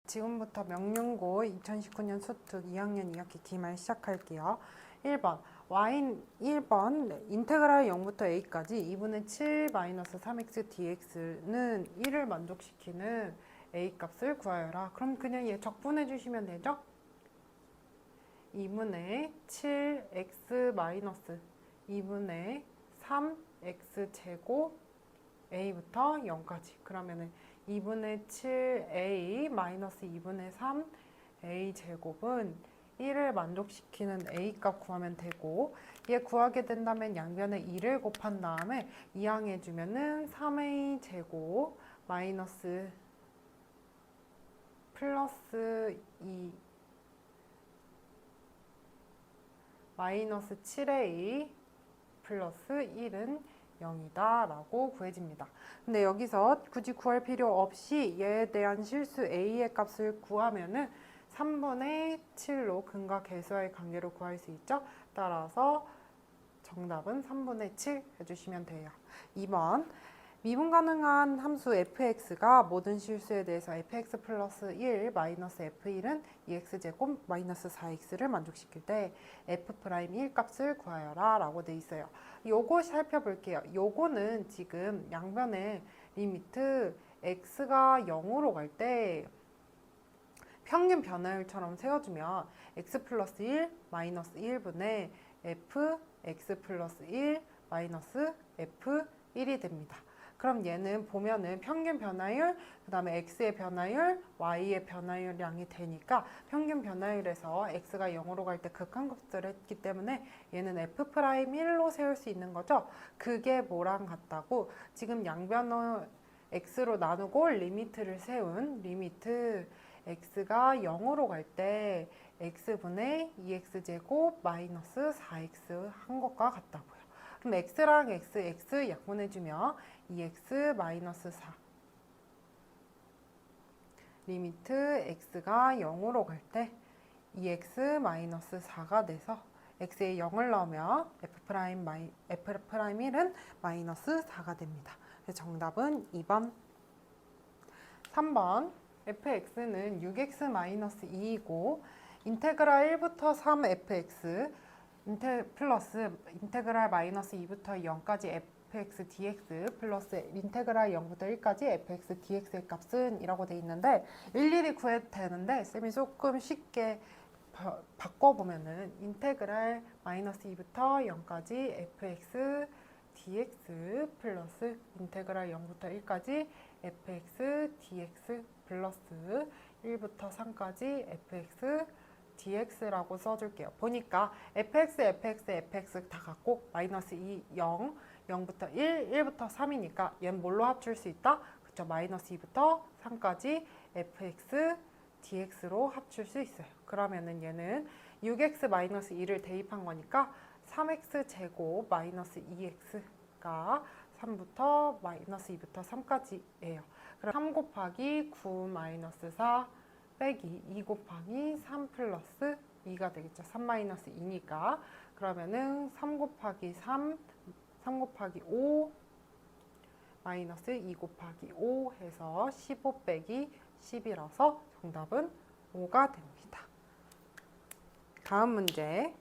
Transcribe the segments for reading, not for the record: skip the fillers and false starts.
지금부터 명륜고 2019년 수특 2학년 2학기 기말 시작할게요. 1번 인테그랄 0부터 a까지 2분의 7 마이너스 3x dx는 1을 만족시키는 a 값을 구하여라. 그럼 그냥 얘 적분해 주시면 되죠? 2분의 7x 마이너스 2분의 3x 제곱 a부터 0까지. 그러면은 2분의 7a 마이너스 2분의 3a 제곱은 1을 만족시키는 a 값 구하면 되고, 얘 구하게 된다면 양변에 2를 곱한 다음에 이항해주면은 3a 제곱 마이너스 플러스 2 마이너스 7a 플러스 1은 0이다 라고 구해집니다. 근데 여기서 굳이 구할 필요 없이 얘에 대한 실수 a의 값을 구하면은 3분의 7로 근과 계수와의 관계로 구할 수 있죠. 따라서 정답은 3분의 7 해주시면 돼요. 2번 미분 가능한 함수 fx가 모든 실수에 대해서 fx 플러스 1 마이너스 f1은 2x제곱 마이너스 4x를 만족시킬 때 f'1 값을 구하여라 라고 돼 있어요. 요거 살펴볼게요. 요거는 지금 양변에 리미트 x가 0으로 갈 때 평균 변화율처럼 세워주면 x 플러스 1 마이너스 1분의 f x 플러스 1 마이너스 f1이 됩니다. 그럼 얘는 보면은 평균 변화율, 그 다음에 x의 변화율, y의 변화율량이 되니까 평균 변화율에서 x가 0으로 갈 때 극한급수를 했기 때문에 얘는 f'1로 세울 수 있는 거죠. 그게 뭐랑 같다고? 지금 양변을 x로 나누고 리미트를 세운 리미트 x가 0으로 갈 때 x분의 2x제곱 마이너스 4x 한 것과 같다고요. 그럼 x랑 x 약분해주면 2x 마이너스 4 리미트 x가 0으로 갈 때 2x 마이너스 4가 돼서 x에 0을 넣으면 f'1은 마이너스 4가 됩니다. 정답은 2번. 3번 fx는 6x 마이너스 2이고 인테그랄 1부터 3 fx 플러스 인테그랄 마이너스 2부터 0까지 fx dx 플러스 인테그랄 0부터 1까지 fx dx의 값은 이라고 돼 있는데 일일이 구해도 되는데 쌤이 조금 쉽게 바꿔보면은 인테그랄 마이너스 2부터 0까지 fx dx 플러스 인테그랄 0부터 1까지 fx dx 플러스 1부터 3까지 fx dx라고 써줄게요. 보니까 fx 다 갖고 마이너스 2, 0, 0부터 1, 1부터 3이니까 얘는 뭘로 합칠 수 있다? 그쵸? 마이너스 2부터 3까지 fx dx로 합칠 수 있어요. 그러면은 얘는 6x 마이너스 2를 대입한 거니까 3x 제곱 마이너스 2x가 3부터 마이너스 2부터 3까지예요. 그럼 3 곱하기 9 마이너스 4 빼기 2 곱하기 3 플러스 2가 되겠죠. 3 마이너스 2니까. 그러면은 3 곱하기 3, 3 곱하기 5 마이너스 2 곱하기 5 해서 15 빼기 10이라서 정답은 5가 됩니다. 다음 문제.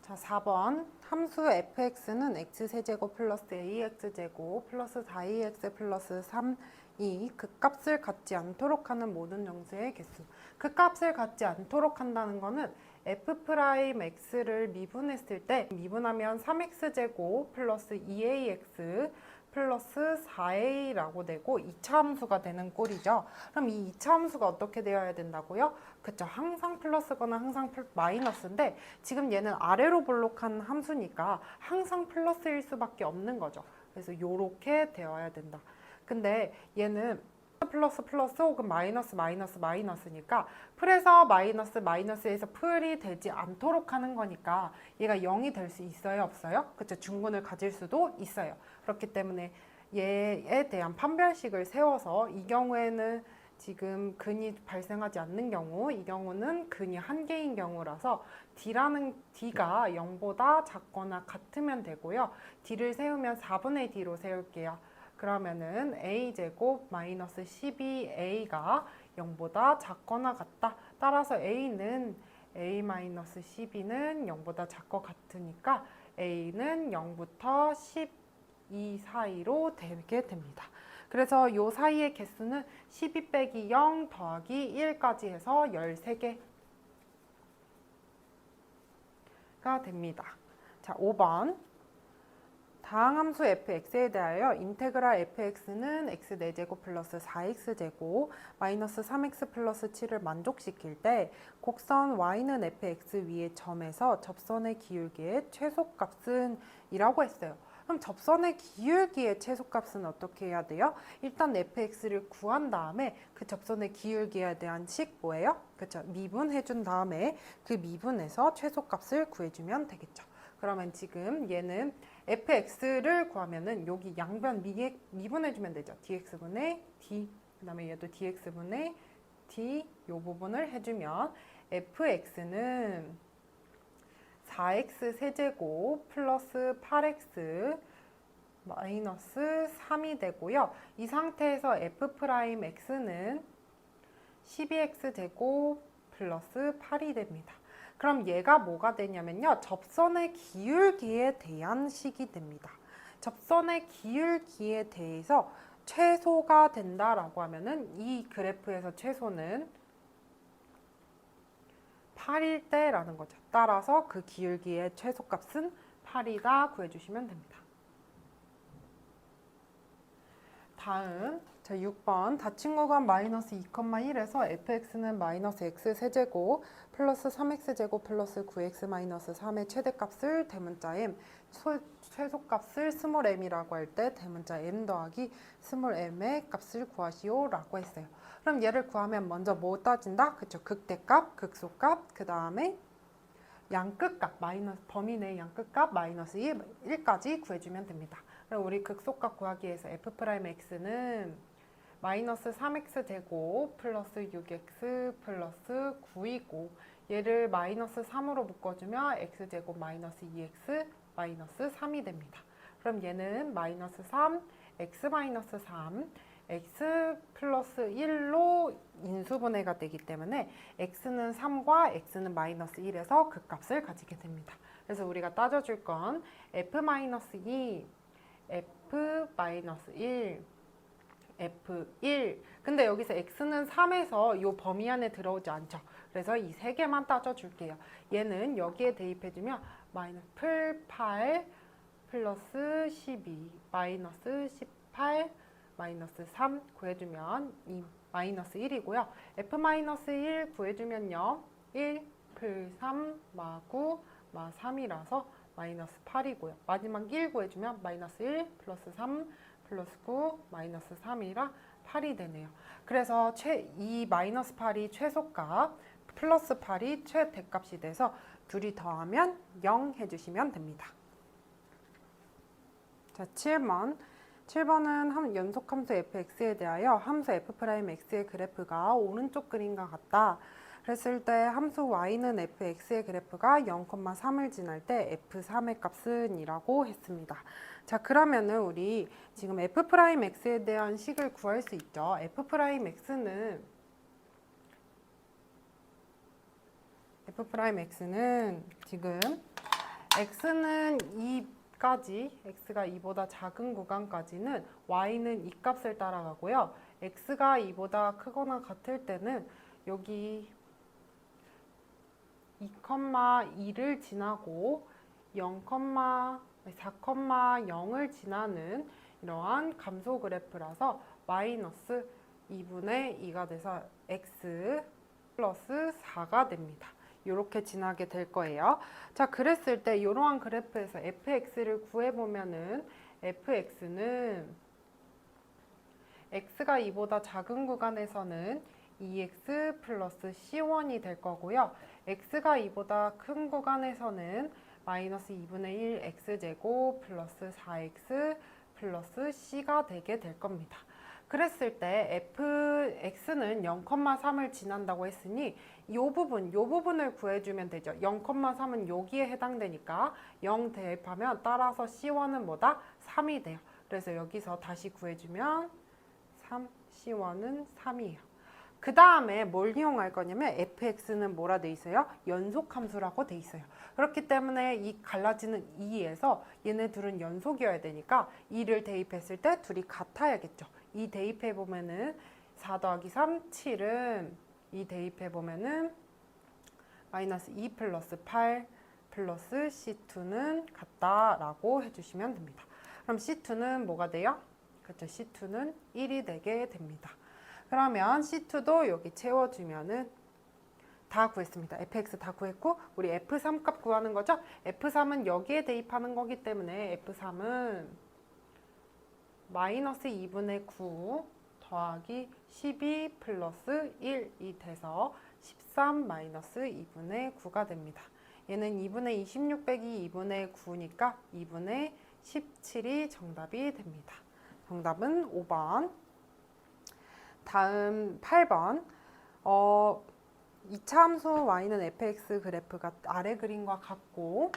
자, 4번 함수 fx는 x세제곱 플러스 ax제곱 플러스 4ax 플러스 3이 극값을 갖지 않도록 하는 모든 정수의 개수. 극값을 갖지 않도록 한다는 거는 f'x를 미분했을 때 미분하면 3x제곱 플러스 2ax 플러스 4a라고 되고 2차 함수가 되는 꼴이죠. 그럼 이 2차 함수가 어떻게 되어야 된다고요? 그쵸, 항상 플러스거나 항상 마이너스인데 지금 얘는 아래로 볼록한 함수니까 항상 플러스일 수밖에 없는 거죠. 그래서 이렇게 되어야 된다. 근데 얘는 플러스 플러스 혹은 마이너스 마이너스 마이너스니까 풀에서 마이너스 마이너스에서 풀이 되지 않도록 하는 거니까 얘가 0이 될 수 있어요? 없어요? 그쵸, 중근을 가질 수도 있어요. 그렇기 때문에 얘에 대한 판별식을 세워서 이 경우에는 지금 근이 발생하지 않는 경우, 이 경우는 근이 한 개인 경우라서 D가 0보다 작거나 같으면 되고요. D를 세우면 4분의 D로 세울게요. 그러면은 a제곱 마이너스 12a가 0보다 작거나 같다. 따라서 A는 A-12는 0보다 작고 같으니까 A는 0부터 12 사이로 되게 됩니다. 그래서 이 사이의 개수는 12 빼기 0 더하기 1까지 해서 13개가 됩니다. 자, 5번. 다항함수 fx에 대하여 인테그랄 fx는 x 4제곱 플러스 4x제곱 마이너스 3x 플러스 7을 만족시킬 때 곡선 y는 fx 위의 점에서 접선의 기울기의 최소값은 이라고 했어요. 그럼 접선의 기울기의 최소값은 어떻게 해야 돼요? 일단 fx를 구한 다음에 그 접선의 기울기에 대한 식 뭐예요? 그렇죠. 미분해 준 다음에 그 미분에서 최소값을 구해주면 되겠죠. 그러면 지금 얘는 fx를 구하면은 여기 양변 미분해주면 되죠. dx분의 d, 그 다음에 얘도 dx분의 d 요 부분을 해주면 fx는 4x 세제곱 플러스 8x 마이너스 3이 되고요. 이 상태에서 f'x는 12x 제곱 플러스 8이 됩니다. 그럼 얘가 뭐가 되냐면요. 접선의 기울기에 대한 식이 됩니다. 접선의 기울기에 대해서 최소가 된다라고 하면은 이 그래프에서 최소는 8일 때라는 거죠. 따라서 그 기울기의 최소값은 8이다 구해주시면 됩니다. 다음 자 6번 닫힌 구간 마이너스 2,1에서 fx는 마이너스 x 세제곱 플러스 3x제곱 플러스 9x 마이너스 3의 최대값을 대문자 m 최소값을 스몰 m이라고 할 때 대문자 m 더하기 스몰 m의 값을 구하시오 라고 했어요. 그럼 얘를 구하면 먼저 뭐 따진다? 그쵸, 극대값, 극소값, 그 다음에 양끝값, 마이너스 범위 내 양끝값 마이너스 1까지 구해주면 됩니다. 그럼 우리 극소값 구하기 위해서 f'x는 마이너스 3x 제곱 플러스 6x 플러스 9이고 얘를 마이너스 3으로 묶어주면 x제곱 마이너스 2x 마이너스 3이 됩니다. 그럼 얘는 마이너스 3, x 마이너스 3, x 플러스 1로 인수분해가 되기 때문에 x는 3과 x는 마이너스 1에서 그 값을 가지게 됩니다. 그래서 우리가 따져줄 건 f-2, f-1, F1. 근데 여기서 X는 3에서 이 범위 안에 들어오지 않죠. 그래서 이 세 개만 따져줄게요. 얘는 여기에 대입해주면 마이너스 풀 8 플러스 12 마이너스 18 마이너스 3 구해주면 이 마이너스 1이고요. F-1 구해주면요. 1 풀 3 마 9 마 3이라서 마이너스 8이고요. 마지막 1 구해주면 마이너스 1 플러스 3 플러스 9 마이너스 3이라 8이 되네요. 그래서 이 마이너스 8이 최소값 플러스 8이 최대값이 돼서 둘이 더하면 0 해주시면 됩니다. 자, 7번은 연속함수 fx에 대하여 함수 f'x의 그래프가 오른쪽 그림과 같다. 그랬을 때 함수 y는 fx의 그래프가 0,3을 지날 때 f3의 값은 이라고 했습니다. 자, 그러면은 우리 지금 f'x에 대한 식을 구할 수 있죠. f'x는 지금 x는 2까지, x가 2보다 작은 구간까지는 y는 이 값을 따라가고요. x가 2보다 크거나 같을 때는 여기 2,2를 지나고 4,0을 지나는 이러한 감소 그래프라서 마이너스 2분의 2가 돼서 x 플러스 4가 됩니다. 이렇게 지나게 될 거예요. 자, 그랬을 때 이러한 그래프에서 fx를 구해보면은 fx는 x가 2보다 작은 구간에서는 2x 플러스 c1이 될 거고요. x가 2보다 큰 구간에서는 마이너스 2분의 1 x제곱 플러스 4x 플러스 c가 되게 될 겁니다. 그랬을 때 fx는 0,3을 지난다고 했으니 이 부분을 구해주면 되죠. 0,3은 여기에 해당되니까 0 대입하면 따라서 c1은 뭐다? 3이 돼요. 그래서 여기서 다시 구해주면 3, c1은 3이에요. 그 다음에 뭘 이용할 거냐면 fx는 뭐라 돼 있어요? 연속함수라고 돼 있어요. 그렇기 때문에 이 갈라지는 2에서 얘네 둘은 연속이어야 되니까 2를 대입했을 때 둘이 같아야겠죠. 2 대입해 보면은 4 더하기 3, 7은 2 대입해 보면은 마이너스 2 플러스 8 플러스 C2는 같다라고 해주시면 됩니다. 그럼 C2는 뭐가 돼요? 그렇죠. C2는 1이 되게 됩니다. 그러면 C2도 여기 채워주면은 다 구했습니다. fx 다 구했고 우리 f3 값 구하는 거죠. f3은 여기에 대입하는 거기 때문에 f3은 마이너스 2분의 9 더하기 12 플러스 1이 돼서 13 마이너스 2분의 9가 됩니다. 얘는 2분의 26 빼기 2분의 9니까 2분의 17이 정답이 됩니다. 정답은 5번. 다음 8번. 2차 함수 y는 fx 그래프가 아래 그림과 같고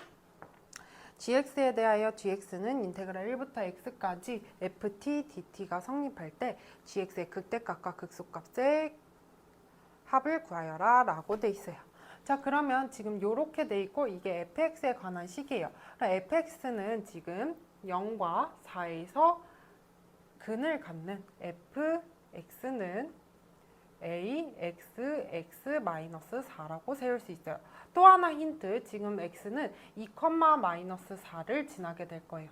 gx에 대하여 gx는 인테그랄 1부터 x까지 ft dt가 성립할 때 gx의 극대값과 극소값의 합을 구하여라 라고 돼 있어요. 자, 그러면 지금 이렇게 돼 있고 이게 fx에 관한 식이에요. fx는 지금 0과 4에서 근을 갖는 fx는 a, x, x-4라고 세울 수 있어요. 또 하나 힌트, 지금 x는 2,-4를 지나게 될 거예요.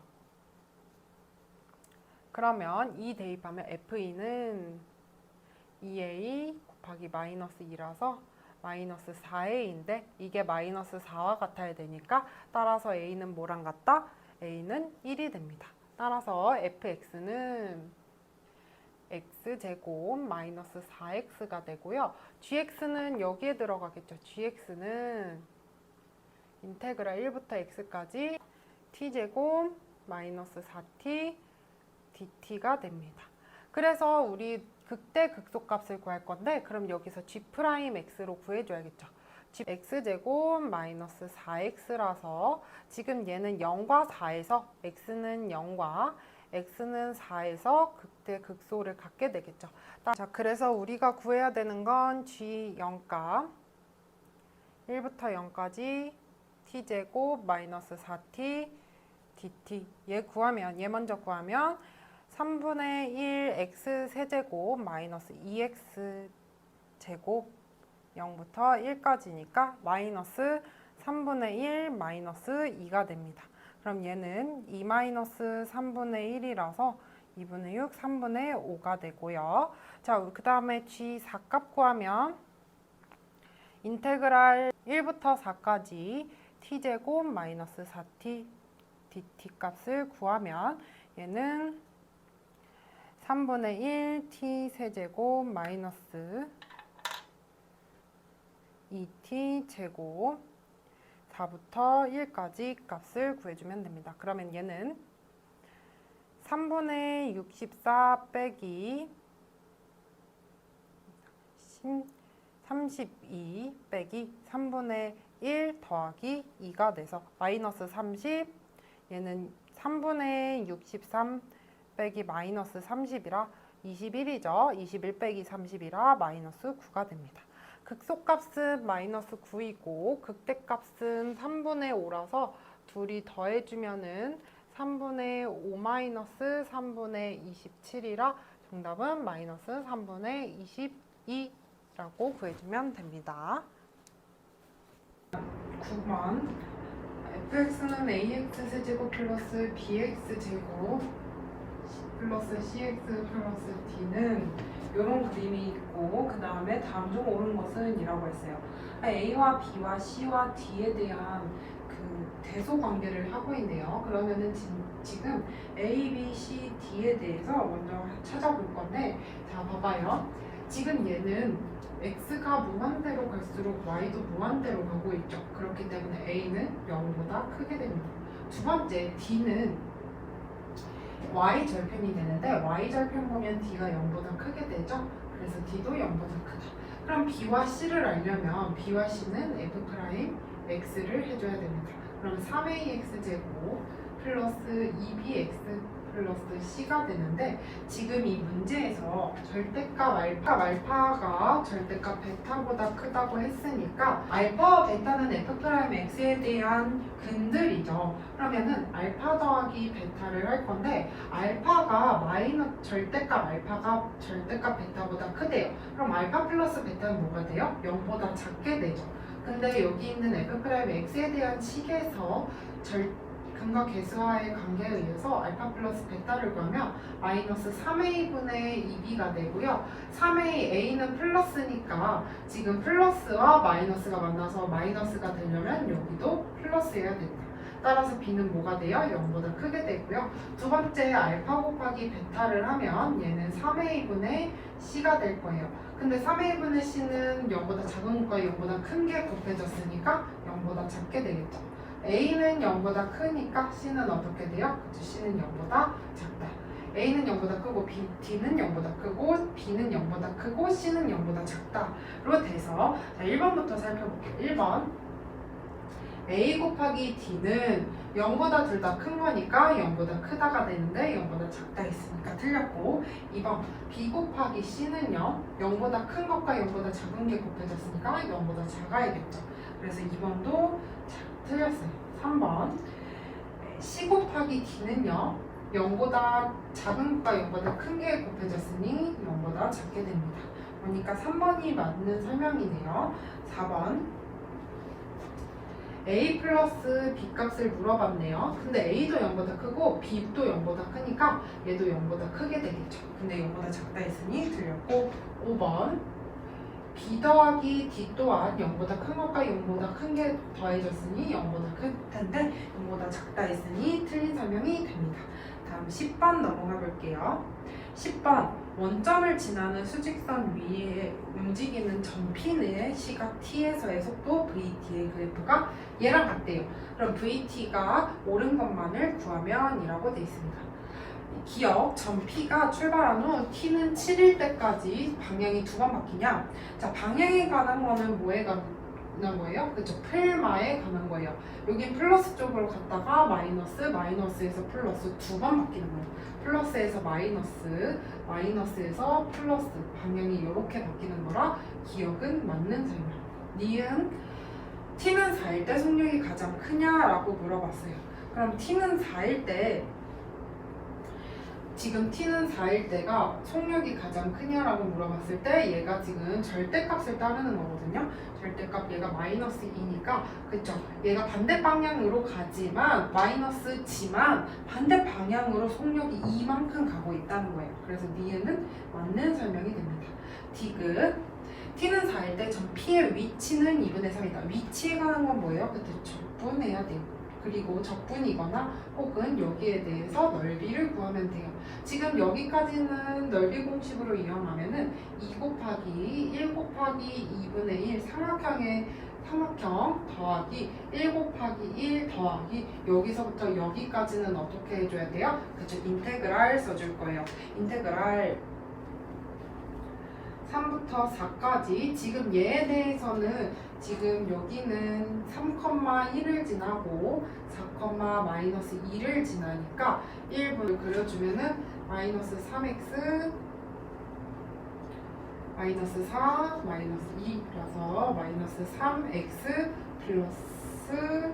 그러면 이 대입하면 f2는 2a 곱하기 마이너스 2라서 마이너스 4a인데 이게 마이너스 4와 같아야 되니까 따라서 a는 뭐랑 같다? a는 1이 됩니다. 따라서 fx는 x제곱 마이너스 4x가 되고요. gx는 여기에 들어가겠죠. gx는 인테그랄 1부터 x까지 t제곱 마이너스 4t dt가 됩니다. 그래서 우리 극대 극소값을 구할 건데 그럼 여기서 g'x로 구해줘야겠죠. x제곱 마이너스 4x라서 지금 얘는 0과 4에서 x는 0과 x는 4에서 극대 극소를 갖게 되겠죠. 자, 그래서 우리가 구해야 되는 건 g 0값 1부터 0까지 t제곱 마이너스 4t dt 얘 먼저 구하면 3분의 1 x 세제곱 마이너스 2x 제곱 0부터 1까지니까 마이너스 3분의 1 마이너스 2가 됩니다. 그럼 얘는 2 마이너스 3분의 1이라서 2분의 6, 3분의 5가 되고요. 자, 그 다음에 g4 값 구하면 인테그랄 1부터 4까지 t제곱 마이너스 4t dt 값을 구하면 얘는 3분의 1 t 세제곱 마이너스 2t 제곱 4부터 1까지 값을 구해주면 됩니다. 그러면 얘는 3분의 64 빼기 32 빼기 3분의 1 더하기 2가 돼서 마이너스 30 얘는 3분의 63 빼기 마이너스 30이라 21이죠. 21 빼기 30이라 마이너스 9가 됩니다. 극소값은 마이너스 9이고 극대값은 3분의 5라서 둘이 더해주면은 3분의 5 마이너스 3분의 27이라 정답은 마이너스 3분의 22라고 구해주면 됩니다. 9번 fx는 ax 세제곱 플러스 bx 제곱 플러스 cx 플러스 d는 이런 그림이 있고 그 다음에 다음 중 옳은 것은 이라고 했어요. a와 b와 c와 d에 대한 그 대소 관계를 하고 있네요. 그러면은 지금 a, b, c, d에 대해서 먼저 찾아볼 건데 자 봐봐요. 지금 얘는 x가 무한대로 갈수록 y도 무한대로 가고 있죠. 그렇기 때문에 a는 0보다 크게 됩니다. 두 번째 d는 y 절편이 되는데 y 절편 보면 d가 0보다 크게 되죠. 그래서 d도 0보다 크다. 그럼 b와 c를 알려면 b와 c는 f'x를 해줘야 됩니다. 그럼 3ax 제곱 플러스 2bx 플러스 C가 되는데 지금 이 문제에서 절대값 알파가 절대값 베타보다 크다고 했으니까 알파와 베타는 F'X에 대한 근들이죠. 그러면은 알파 더하기 베타를 할 건데 알파가 절대값 알파가 절대값 베타보다 크대요. 그럼 알파 플러스 베타는 뭐가 돼요? 0보다 작게 되죠. 근데 여기 있는 F'X에 대한 식에서 근과 계수와의 관계에 의해서 알파 플러스 베타를 구하면 마이너스 3a분의 2b가 되고요. 3a, a는 플러스니까 지금 플러스와 마이너스가 만나서 마이너스가 되려면 여기도 플러스여야 된다. 따라서 b는 뭐가 돼요? 0보다 크게 되고요. 두 번째 알파 곱하기 베타를 하면 얘는 3a분의 c가 될 거예요. 근데 3a분의 c는 0보다 작은 것과 0보다 큰 게 곱해졌으니까 0보다 작게 되겠죠. a는 0보다 크니까 c는 어떻게 돼요? 그쵸, c는 0보다 작다. a는 0보다 크고 d는 0보다 크고 b는 0보다 크고 c는 0보다 작다로 돼서 자, 1번부터 살펴볼게요. 1번 a 곱하기 d는 0보다 둘 다 큰 거니까 0보다 크다가 되는데 0보다 작다 했으니까 틀렸고 2번 b 곱하기 c는요 0보다 큰 것과 0보다 작은 게 곱해졌으니까 0보다 작아야겠죠. 그래서 2번도 틀렸어요. 3번 c 곱하기 d는요 0보다 작은 것과 0보다 큰 게 곱해졌으니 0보다 작게 됩니다. 그러니까 3번이 맞는 설명이네요. 4번 a 플러스 b 값을 물어봤네요. 근데 a도 0보다 크고 b도 0보다 크니까 얘도 0보다 크게 되겠죠. 근데 0보다 작다 했으니 틀렸고 5번 b 더하기 d 또한 0보다 큰 것과 0보다 큰 게 더해졌으니 0보다 클 텐데 0보다 작다 했으니 틀린 설명이 됩니다. 다음 10번 넘어가 볼게요. 10번 원점을 지나는 수직선 위에 움직이는 점 P의 시각 T에서의 속도 VT의 그래프가 얘랑 같대요. 그럼 VT가 옳은 것만을 구하면 이라고 되어 있습니다. 기억, 점 P가 출발한 후 T는 7일 때까지 방향이 두 번 바뀌냐? 자, 방향에 관한 거는 뭐에 관한 거예요? 그쵸, 플마에 관한 거예요. 여기 플러스 쪽으로 갔다가 마이너스, 마이너스에서 플러스 두 번 바뀌는 거예요. 플러스에서 마이너스, 마이너스에서 플러스 방향이 이렇게 바뀌는 거라 기억은 맞는 설명. 니은 T는 4일 때 속력이 가장 크냐라고 물어봤어요. 그럼 T는 4일 때 지금 T는 4일 때가 속력이 가장 크냐라고 물어봤을 때 얘가 지금 절대값을 따르는 거거든요. 절대값 얘가 마이너스 2니까 그쵸? 얘가 반대 방향으로 가지만 마이너스지만 반대 방향으로 속력이 이만큼 가고 있다는 거예요. 그래서 니은은 맞는 설명이 됩니다. 디귿 T는 4일 때 점 P의 위치는 2분의 3이다. 위치에 관한 건 뭐예요? 그때 적분해야 돼요. 그리고 적분이거나 혹은 여기에 대해서 넓이를 구하면 돼요. 지금 여기까지는 넓이 공식으로 이용하면은 2 곱하기 1 곱하기 2분의 1 삼각형 더하기 1 곱하기 1 더하기 여기서부터 여기까지는 어떻게 해줘야 돼요? 그쵸, 인테그랄 써줄 거예요. 인테그랄 3부터 4까지 지금 얘에 대해서는 지금 여기는 3,1을 지나고 4,-2를 지나니까 1분을 그려주면은 마이너스 3x 마이너스 4 마이너스 2라서 마이너스 3x 플러스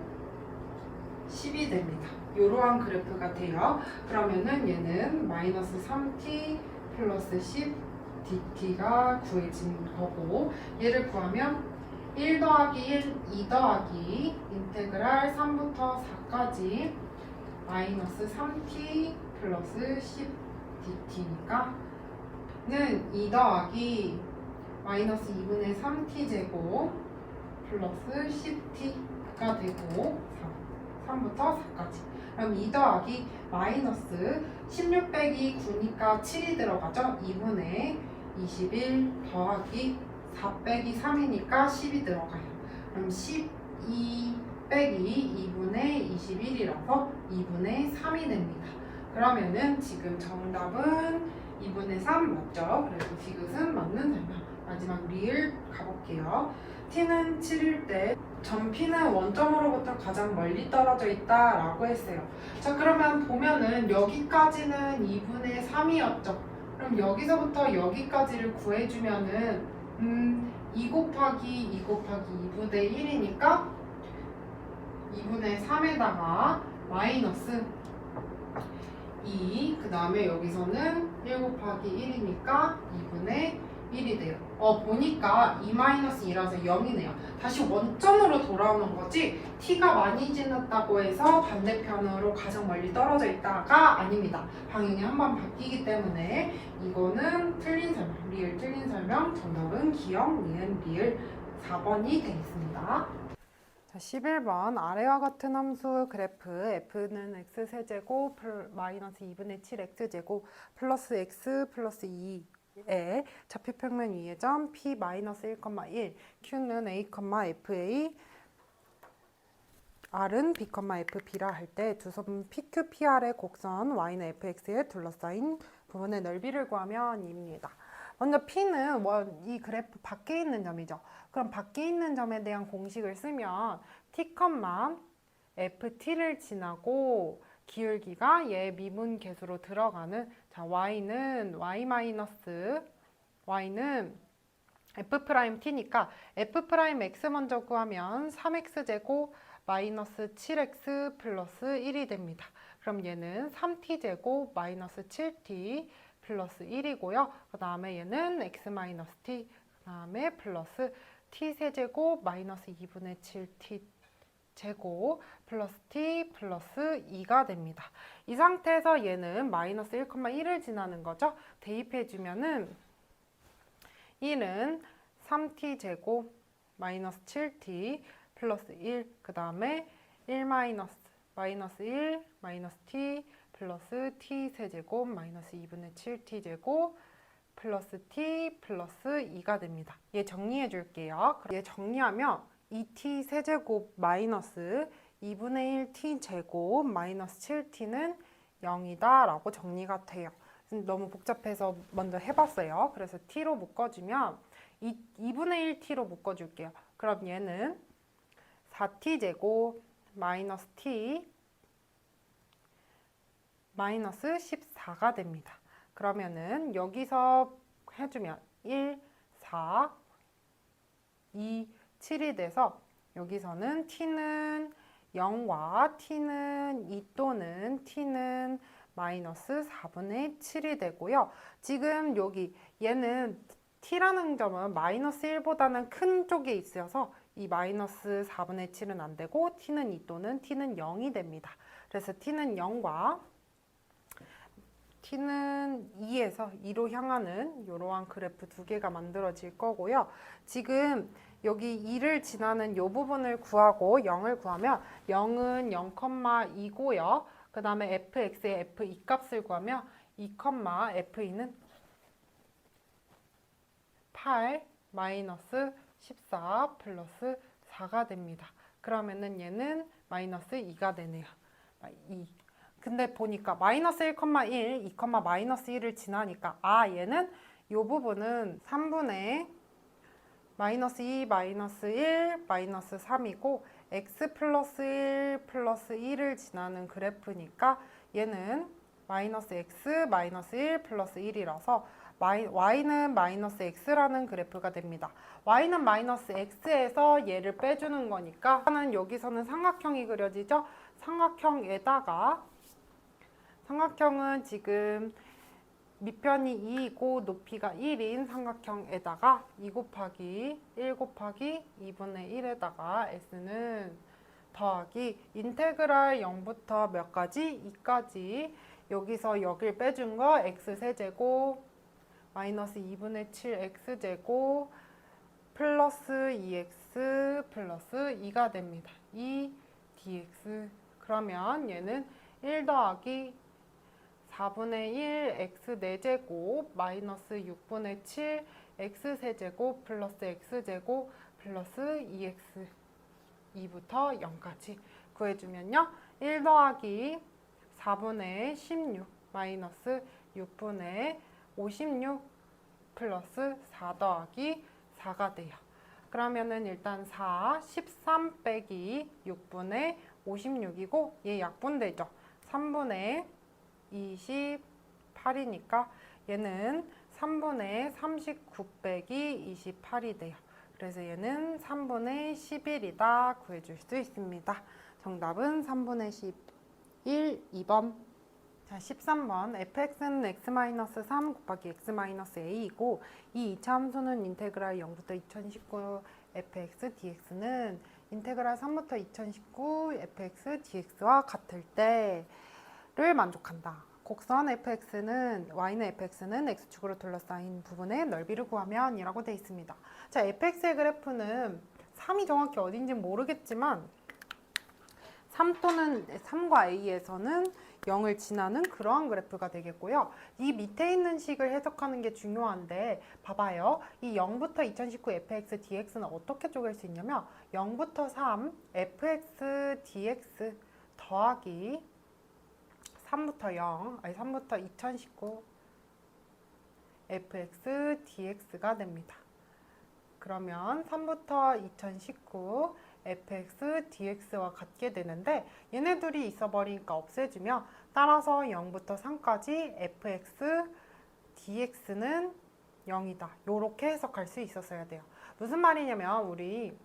10이 됩니다. 이러한 그래프가 돼요. 그러면은 얘는 마이너스 3t 플러스 10 dt가 구해진 거고 얘를 구하면 1 더하기 1, 2 더하기 인테그랄 3부터 4까지 마이너스 3t 플러스 10 dt니까 는 2 더하기 마이너스 2분의 3t 제곱 플러스 10t가 되고 3부터 4까지 그럼 2 더하기 마이너스 16 빼기 9니까 7이 들어가죠. 2분의 21 더하기 4 빼기 3이니까 10이 들어가요. 그럼 12 빼기 2분의 21이라서 2분의 3이 됩니다. 그러면은 지금 정답은 2분의 3 맞죠? 그래서 디귿은 맞는 설명. 마지막 리을 가볼게요. T는 7일 때 전 P는 원점으로부터 가장 멀리 떨어져 있다라고 했어요. 자, 그러면 보면은 여기까지는 2분의 3이었죠. 그럼 여기서부터 여기까지를 구해주면은 2 곱하기 2 곱하기 2분의 1이니까 2분의 3에다가 마이너스 2, 그 다음에 여기서는 1 곱하기 1이니까 2분의 1이 돼요. 보니까 2-2라서 0이네요. 다시 원점으로 돌아오는 거지 t가 많이 지났다고 해서 반대편으로 가장 멀리 떨어져 있다가 아닙니다. 방향이 한번 바뀌기 때문에 이거는 틀린 설명, 리을 틀린 설명, 정답은 기억, 니은, 리을 4번이 되겠습니다. 자, 11번 아래와 같은 함수 그래프 f는 x세제곱 마이너스 2분의 7 x제곱 플러스 x 플러스 2의 좌표평면 위의 점 p 마이너스 1,1 q는 a, fa r은 b, fb라 할 때 두 선 pq, pr의 곡선 y는 fx에 둘러싸인 부분의 넓이를 구하면 입니다. 먼저 P는 이 그래프 밖에 있는 점이죠. 그럼 밖에 있는 점에 대한 공식을 쓰면 T, FT를 지나고 기울기가 얘 미분 계수로 들어가는 자 Y는 Y는 F'T니까 F'X 먼저 구하면 3X제곱 마이너스 7X 플러스 1이 됩니다. 그럼 얘는 3T제곱 마이너스 7T 플러스 1이고요. 그 다음에 얘는 x-t, 그 다음에 플러스 t세제곱 마이너스 2분의 7t 제곱 플러스 t 플러스 2가 됩니다. 이 상태에서 얘는 마이너스 1,1을 지나는 거죠. 대입해주면은 1은 3t 제곱 마이너스 7t 플러스 1, 그 다음에 1 마이너스 1 마이너스 t 플러스 t 세제곱 마이너스 2분의 7t 제곱 플러스 t 플러스 2가 됩니다. 얘 정리해 줄게요. 얘 정리하면 2t 세제곱 마이너스 2분의 1 t 제곱 마이너스 7t는 0이다 라고 정리가 돼요. 너무 복잡해서 먼저 해봤어요. 그래서 t로 묶어주면 2분의 1t로 묶어줄게요. 그럼 얘는 4t 제곱 마이너스 t 마이너스 14가 됩니다. 그러면은 여기서 해주면 1, 4, 2, 7이 돼서 여기서는 t는 0과 t는 2 또는 t는 마이너스 4분의 7이 되고요. 지금 여기 얘는 t라는 점은 마이너스 1보다는 큰 쪽에 있어서 이 마이너스 4분의 7은 안 되고 t는 2 또는 t는 0이 됩니다. 그래서 t는 0과 t는 2에서 2로 향하는 이러한 그래프 두 개가 만들어질 거고요. 지금 여기 2를 지나는 이 부분을 구하고 0을 구하면 0은 0,2고요. 그 다음에 fx의 f2 값을 구하면 2, f2는 8 마이너스 14 플러스 4가 됩니다. 그러면은 얘는 마이너스 2가 되네요. 2. 근데 보니까 마이너스 1,1, 2, 마이너스 1을 지나니까 얘는 이 부분은 3분의 마이너스 2, 마이너스 1, 마이너스 3이고 x 플러스 1 플러스 1을 지나는 그래프니까 얘는 마이너스 x, 마이너스 1 플러스 1이라서 y는 마이너스 x라는 그래프가 됩니다. y는 마이너스 x에서 얘를 빼주는 거니까 여기서는 삼각형이 그려지죠. 삼각형은 지금 밑편이 2이고 높이가 1인 삼각형에다가 2 곱하기 1 곱하기 2분의 1에다가 s는 더하기 인테그랄 0부터 몇 가지? 2까지 여기서 여길 빼준 거 x세제곱 마이너스 2분의 7 x제곱 플러스 2x 플러스 2가 됩니다. 2 dx 그러면 얘는 1 더하기 4분의 1 x 4제곱 마이너스 6분의 7 x 세제곱 플러스 x제곱 플러스 2x 2부터 0까지 구해주면요. 1 더하기 4분의 16 마이너스 6분의 56 플러스 4 더하기 4가 돼요. 그러면은 일단 4, 13 빼기 6분의 56이고 얘 약분되죠. 3분의 28이니까 얘는 3분의 39 빼기 28이 돼요. 그래서 얘는 3분의 11이다 구해줄 수 있습니다. 정답은 3분의 11, 2번. 자, 13번 fx는 x-3 곱하기 x-a이고 이 2차 함수는 인테그랄 0부터 2019 fx dx는 인테그랄 3부터 2019 fx dx와 같을 때를 만족한다. 곡선 y는 fx는 x축으로 둘러싸인 부분의 넓이를 구하면 이라고 되어 있습니다. 자, fx의 그래프는 3이 정확히 어딘지는 모르겠지만 3 또는 3과 a에서는 0을 지나는 그러한 그래프가 되겠고요. 이 밑에 있는 식을 해석하는 게 중요한데 봐봐요. 이 0부터 2019 fx dx는 어떻게 쪼갤 수 있냐면 0부터 3 fx dx 더하기 3부터 2019 fx dx가 됩니다. 그러면 3부터 2019 fx dx와 같게 되는데 얘네들이 있어버리니까 없애주면 따라서 0부터 3까지 fx dx는 0이다. 요렇게 해석할 수 있었어야 돼요. 무슨 말이냐면 우리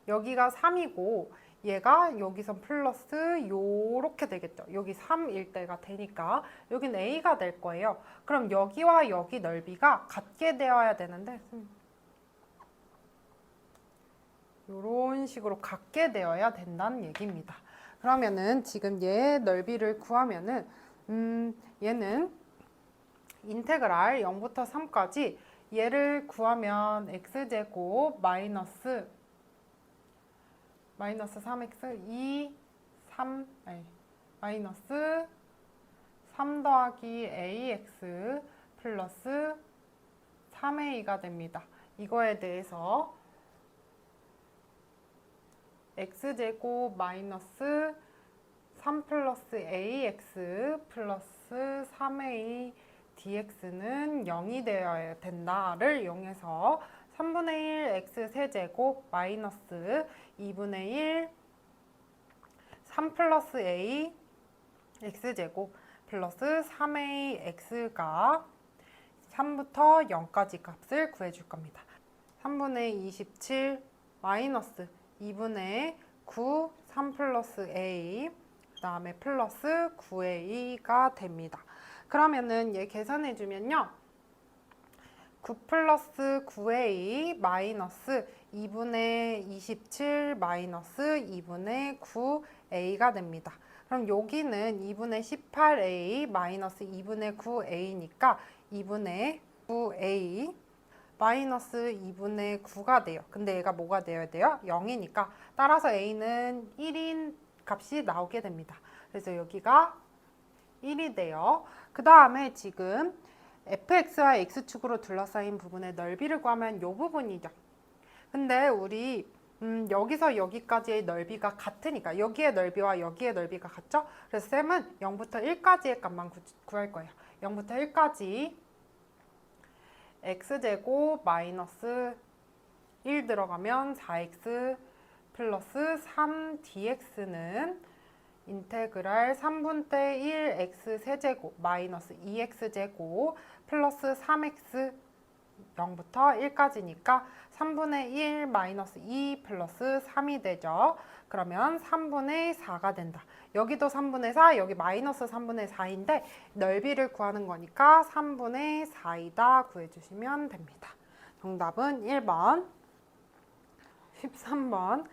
여기가 3이고 얘가 여기서 플러스 요렇게 되겠죠. 여기 3일 때가 되니까 여긴 a가 될 거예요. 그럼 여기와 여기 넓이가 같게 되어야 되는데 이런 식으로 같게 되어야 된다는 얘기입니다. 그러면은 지금 얘 넓이를 구하면은 얘는 인테그랄 0부터 3까지 얘를 구하면 x제곱 마이너스 3x 마이너스 3 더하기 ax 플러스 3a가 됩니다. 이거에 대해서 x제곱 마이너스 3 플러스 ax 플러스 3a dx는 0이 되어야 된다를 이용해서 3분의 1 x 세제곱 마이너스 2분의 1 3 플러스 a x제곱 플러스 3a x가 3부터 0까지 값을 구해줄 겁니다. 3분의 27 마이너스 2분의 9 3 플러스 a 그 다음에 플러스 9a가 됩니다. 그러면은 얘 계산해주면요. 9 플러스 9a 마이너스 2분의 27 마이너스 2분의 9a가 됩니다. 그럼 여기는 2분의 18a 마이너스 2분의 9a니까 2분의 9a 마이너스 2분의 9가 돼요. 근데 얘가 뭐가 되어야 돼요? 0이니까 따라서 a는 1인 값이 나오게 됩니다. 그래서 여기가 1이 돼요. 그 다음에 지금 fx와 x축으로 둘러싸인 부분의 넓이를 구하면 이 부분이죠. 근데 우리 여기서 여기까지의 넓이가 같으니까 여기의 넓이와 여기의 넓이가 같죠? 그래서 쌤은 0부터 1까지의 값만 구할 거예요. 0부터 1까지 x제곱 마이너스 1 들어가면 4x 플러스 3dx는 인테그랄 3분의 1 x 세제곱 마이너스 2x제곱 플러스 3x 0부터 1까지니까 3분의 1 마이너스 2 플러스 3이 되죠. 그러면 3분의 4가 된다. 여기도 3분의 4, 여기 마이너스 3분의 4인데 넓이를 구하는 거니까 3분의 4이다 구해주시면 됩니다. 정답은 1번. 13번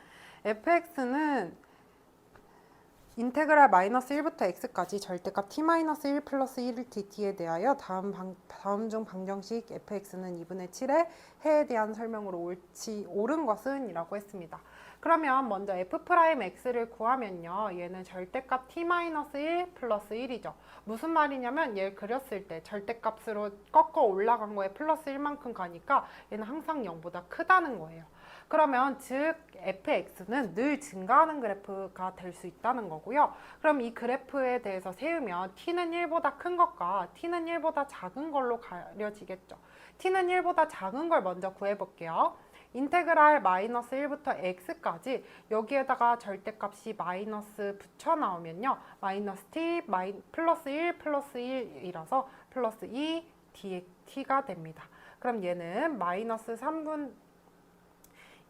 fx는 인테그랄 마이너스 1부터 x까지 절대값 t-1 플러스 1 dt에 대하여 다음 중 방정식 fx는 2분의 7의 해에 대한 설명으로 옳은 것은? 이라고 했습니다. 그러면 먼저 f'x를 구하면요. 얘는 절대값 t-1 플러스 1이죠. 무슨 말이냐면 얘를 그렸을 때 절대값으로 꺾어 올라간 거에 플러스 1만큼 가니까 얘는 항상 0보다 크다는 거예요. 그러면 즉 fx는 늘 증가하는 그래프가 될 수 있다는 거고요. 그럼 이 그래프에 대해서 세우면 t는 1보다 큰 것과 t는 1보다 작은 걸로 가려지겠죠. t는 1보다 작은 걸 먼저 구해볼게요. 인테그랄 마이너스 1부터 x까지 여기에다가 절대값이 마이너스 붙여 나오면요. 마이너스 t 플러스 1 플러스 1이라서 플러스 2 t가 됩니다. 그럼 얘는 마이너스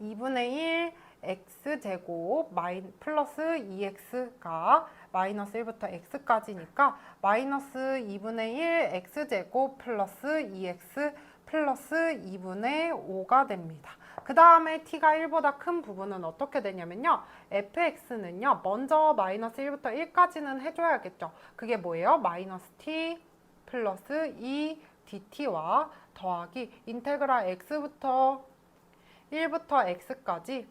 2분의 1 x제곱 플러스 2x가 마이너스 1부터 x까지니까 마이너스 2분의 1 x제곱 플러스 2x 플러스 2분의 5가 됩니다. 그 다음에 t가 1보다 큰 부분은 어떻게 되냐면요. fx는요. 먼저 마이너스 1부터 1까지는 해줘야겠죠. 그게 뭐예요? 마이너스 t 플러스 2 dt와 더하기 인테그랄 x부터 1부터 x까지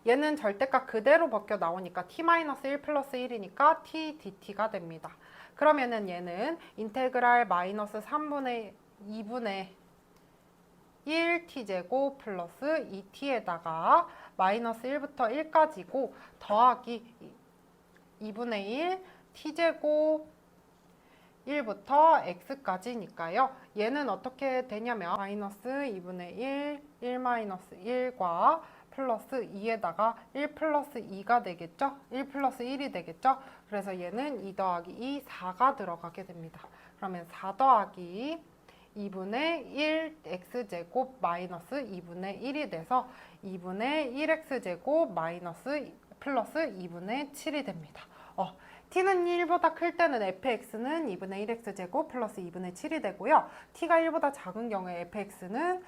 얘는 절대값 그대로 벗겨 나오니까 t-1 플러스 1이니까 t dt가 됩니다. 그러면은 얘는 인테그랄 마이너스 2분의 1t제곱 플러스 2t에다가 마이너스 1부터 1까지고 더하기 2분의 1 t제곱 1부터 x까지니까요. 얘는 어떻게 되냐면 마이너스 2분의 1 마이너스 1과 플러스 2에다가 1 플러스 2가 되겠죠? 1 플러스 1이 되겠죠? 그래서 얘는 2 더하기 2, 4가 들어가게 됩니다. 그러면 4 더하기 2분의 1 x제곱 마이너스 2분의 1이 돼서 2분의 1x제곱 마이너스 플러스 2분의 7이 됩니다. t는 1보다 클 때는 fx는 2분의 1x제곱 플러스 2분의 7이 되고요. t가 1보다 작은 경우에 fx는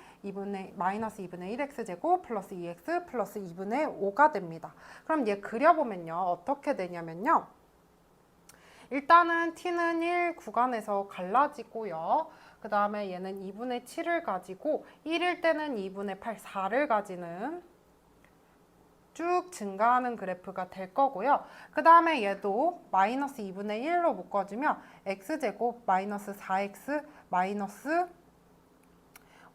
마이너스 2분의 1x제곱 플러스 2x 플러스 2분의 5가 됩니다. 그럼 얘 그려보면요. 어떻게 되냐면요. 일단은 t는 1 구간에서 갈라지고요. 그 다음에 얘는 2분의 7을 가지고 1일 때는 2분의 8, 4를 가지는 쭉 증가하는 그래프가 될 거고요. 그 다음에 얘도 마이너스 2분의 1로 묶어주면 x제곱 마이너스 4x 마이너스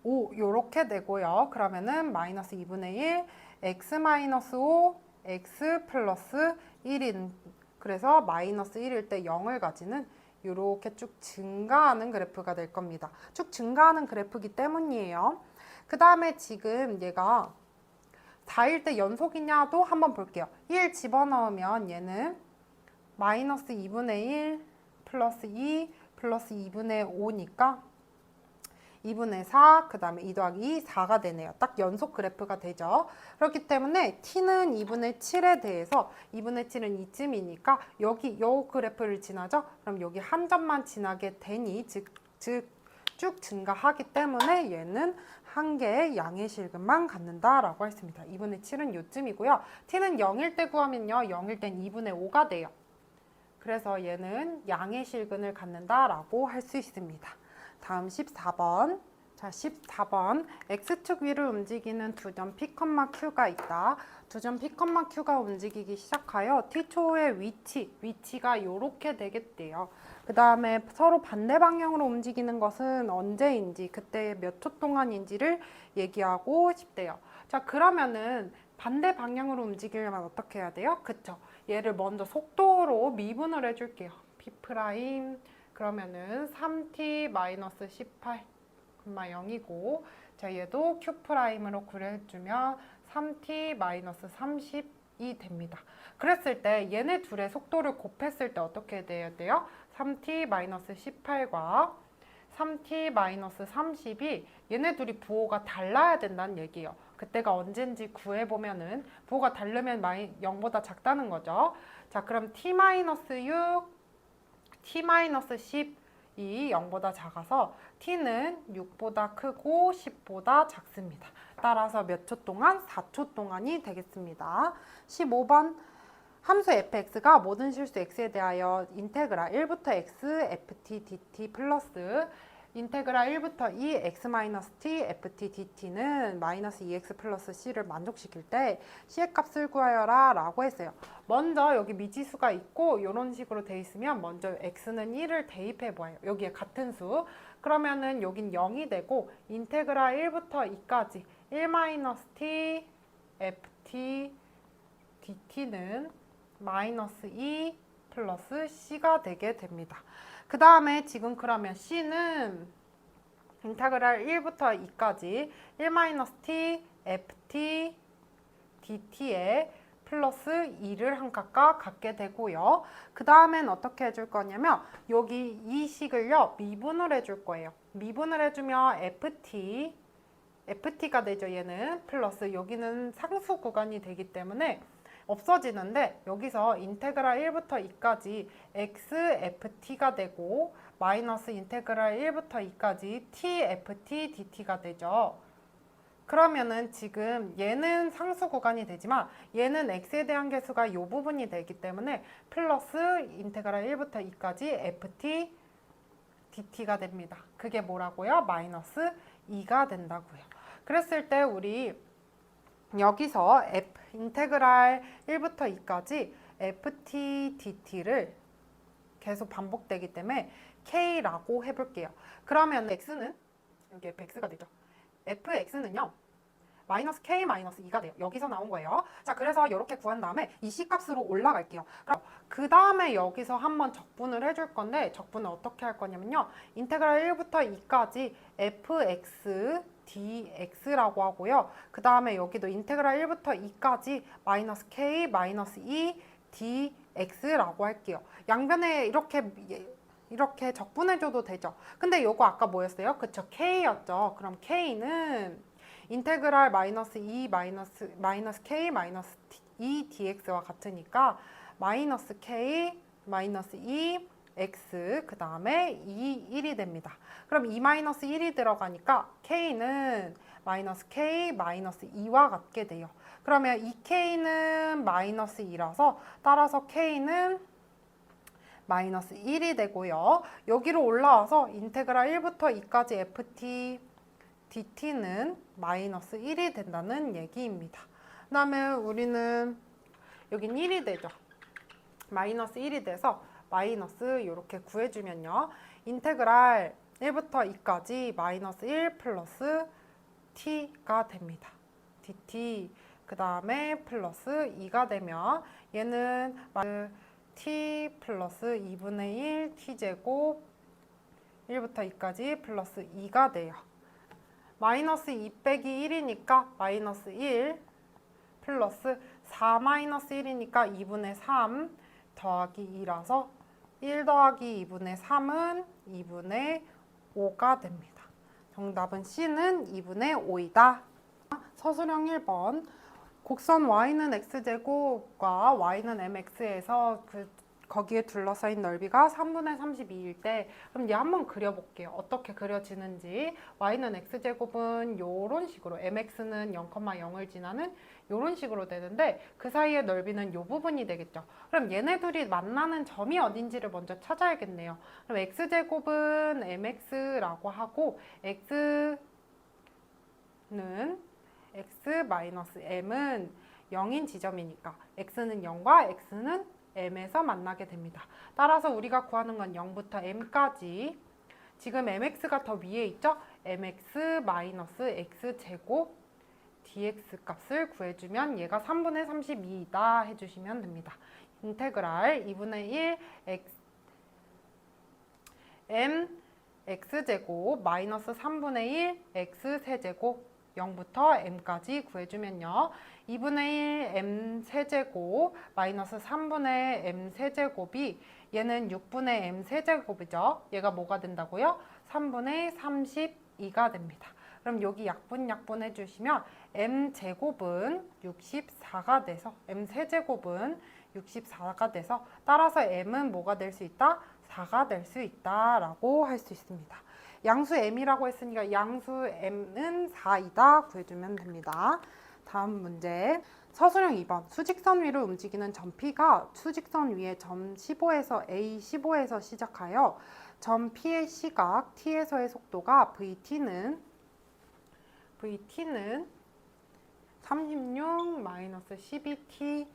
5 요렇게 되고요. 그러면은 마이너스 2분의 1 x 마이너스 5 x 플러스 1인 그래서 마이너스 1일 때 0을 가지는 이렇게 쭉 증가하는 그래프가 될 겁니다. 쭉 증가하는 그래프이기 때문이에요. 그 다음에 지금 얘가 4일 때 연속이냐도 한번 볼게요. 1 집어넣으면 얘는 마이너스 2분의 1 플러스 2 플러스 2분의 5니까 2분의 4, 그 다음에 2 더하기 2, 4가 되네요. 딱 연속 그래프가 되죠. 그렇기 때문에 t는 2분의 7에 대해서 2분의 7은 이쯤이니까 여기 요 그래프를 지나죠? 그럼 여기 한 점만 지나게 되니 즉 쭉 증가하기 때문에 얘는 한 개의 양의 실근만 갖는다라고 했습니다. 2분의 7은 요쯤이고요. t는 0일 때 구하면요. 0일 땐 2분의 5가 돼요. 그래서 얘는 양의 실근을 갖는다라고 할 수 있습니다. 다음 14번. 자, 14번. X축 위를 움직이는 두 점 P, Q가 있다. 두 점 P, Q가 움직이기 시작하여 T초의 위치가 이렇게 되겠대요. 그 다음에 서로 반대 방향으로 움직이는 것은 언제인지, 그때 몇 초 동안인지를 얘기하고 싶대요. 자, 그러면은 반대 방향으로 움직이려면 어떻게 해야 돼요? 그쵸? 얘를 먼저 속도로 미분을 해줄게요. P' 그러면은 3t-18 0이고 자 얘도 Q'으로 그려주면 3t-32 됩니다. 그랬을 때 얘네 둘의 속도를 곱했을 때 어떻게 돼야 돼요? 3t-18과 3t-30이 얘네 둘이 부호가 달라야 된다는 얘기예요. 그때가 언젠지 구해보면은 부호가 다르면 0보다 작다는 거죠. 자 그럼 t-6 t-10이 0보다 작아서 t는 6보다 크고 10보다 작습니다. 따라서 몇 초 동안? 4초 동안이 되겠습니다. 15번 함수 fx가 모든 실수 x에 대하여 인테그랄 1부터 x ft dt 플러스 인테그랄 1부터 2 x-t ft dt는 마이너스 2x 플러스 c를 만족시킬 때 c의 값을 구하여라 라고 했어요. 먼저 여기 미지수가 있고 이런 식으로 돼 있으면 먼저 x는 1을 대입해 봐요. 여기에 같은 수. 그러면은 여긴 0이 되고 인테그랄 1부터 2까지 1-t ft dt는 마이너스 2 플러스 c가 되게 됩니다. 그 다음에 지금 그러면 c는 인테그랄 1부터 2까지 1-t ft dt에 플러스 2를 한 각각 갖게 되고요. 그 다음엔 어떻게 해줄 거냐면 여기 이 식을요 미분을 해줄 거예요. 미분을 해주면 ft가 되죠. 얘는 플러스 여기는 상수 구간이 되기 때문에 없어지는데 여기서 인테그랄 1부터 2까지 xft가 되고 마이너스 인테그랄 1부터 2까지 tft dt가 되죠. 그러면은 지금 얘는 상수 구간이 되지만 얘는 x에 대한 개수가 이 부분이 되기 때문에 플러스 인테그랄 1부터 2까지 ft dt가 됩니다. 그게 뭐라고요? 마이너스 2가 된다고요. 그랬을 때 우리 여기서 인테그랄 1부터 2까지 ft dt를 계속 반복되기 때문에 k라고 해볼게요. 그러면 x는 여기 fx가 되죠. fx는요 마이너스 k 마이너스 2가 돼요. 여기서 나온 거예요. 자, 그래서 이렇게 구한 다음에 이 c값으로 올라갈게요. 그럼 그 다음에 여기서 한번 적분을 해줄 건데 적분을 어떻게 할 거냐면요. 인테그랄 1부터 2까지 fx dx라고 하고요. 그 다음에 여기도 인테그랄 1부터 2까지 마이너스 k 마이너스 2 dx라고 할게요. 양변에 이렇게 적분해줘도 되죠. 근데 요거 아까 뭐였어요? 그쵸? k였죠. 그럼 k는 인테그랄 마이너스 2 마이너스 k 마이너스 2 dx와 같으니까 마이너스 k 마이너스 2 x 그 다음에 2, 1이 됩니다. 그럼 2 마이너스 1이 들어가니까 k는 마이너스 k 마이너스 2와 같게 돼요. 그러면 이 k는 마이너스 2라서 따라서 k는 마이너스 1이 되고요. 여기로 올라와서 인테그랄 1부터 2까지 ft dt는 마이너스 1이 된다는 얘기입니다. 그 다음에 우리는 여긴 1이 되죠. 마이너스 1이 돼서 마이너스 이렇게 구해주면요. 인테그랄 1부터 2까지 마이너스 1 플러스 t가 됩니다. dt 그 다음에 플러스 2가 되면 얘는 t 플러스 2분의 1 t제곱 1부터 2까지 플러스 2가 돼요. 마이너스 2 빼기 1이니까 마이너스 1 플러스 4 마이너스 1이니까 2분의 3 더하기 2라서 1 더하기 2분의 3은 2분의 5가 됩니다. 정답은 C는 2분의 5이다. 서술형 1번 곡선 y는 x제곱과 y는 mx에서 거기에 둘러싸인 넓이가 3분의 32일 때 그럼 얘 한번 그려볼게요. 어떻게 그려지는지. y는 x제곱은 이런 식으로 mx는 0,0을 지나는 이런 식으로 되는데 그 사이의 넓이는 이 부분이 되겠죠. 그럼 얘네들이 만나는 점이 어딘지를 먼저 찾아야겠네요. 그럼 x제곱은 mx라고 하고 x는 x-m은 0인 지점이니까 x는 0과 x는 m에서 만나게 됩니다. 따라서 우리가 구하는 건 0부터 m까지 지금 mx가 더 위에 있죠? mx-x제곱 dx 값을 구해주면 얘가 3분의 32이다 해주시면 됩니다. 인테그랄 2분의 1 m x제곱 마이너스 3분의 1 x 세제곱 0부터 m까지 구해주면요. 2분의 1 m 세제곱 마이너스 3분의 m 세제곱이 얘는 6분의 m 세제곱이죠. 얘가 뭐가 된다고요? 3분의 32가 됩니다. 그럼 여기 약분 해주시면 m 제곱은 64가 돼서 m 세제곱은 64가 돼서 따라서 m은 뭐가 될 수 있다? 4가 될 수 있다라고 할 수 있습니다. 양수 m이라고 했으니까 양수 m은 4이다 구해주면 됩니다. 다음 문제 서술형 2번 수직선 위를 움직이는 점 P가 수직선 위에 점 15에서 A15에서 시작하여 점 P의 시각 T에서의 속도가 VT는 36-12t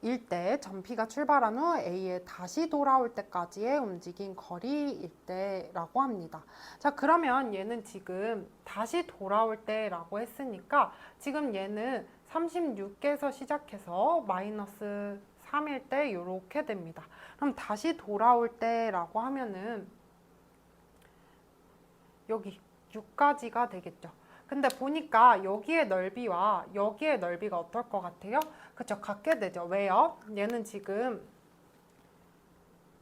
일 때, 전피가 출발한 후 A에 다시 돌아올 때까지의 움직인 거리일 때라고 합니다. 자, 그러면 얘는 지금 다시 돌아올 때라고 했으니까 지금 얘는 36에서 시작해서 마이너스 3일 때 이렇게 됩니다. 그럼 다시 돌아올 때라고 하면은 여기 6까지가 되겠죠. 근데 보니까 여기의 넓이와 여기의 넓이가 어떨 것 같아요? 그쵸, 같게 되죠. 왜요? 얘는 지금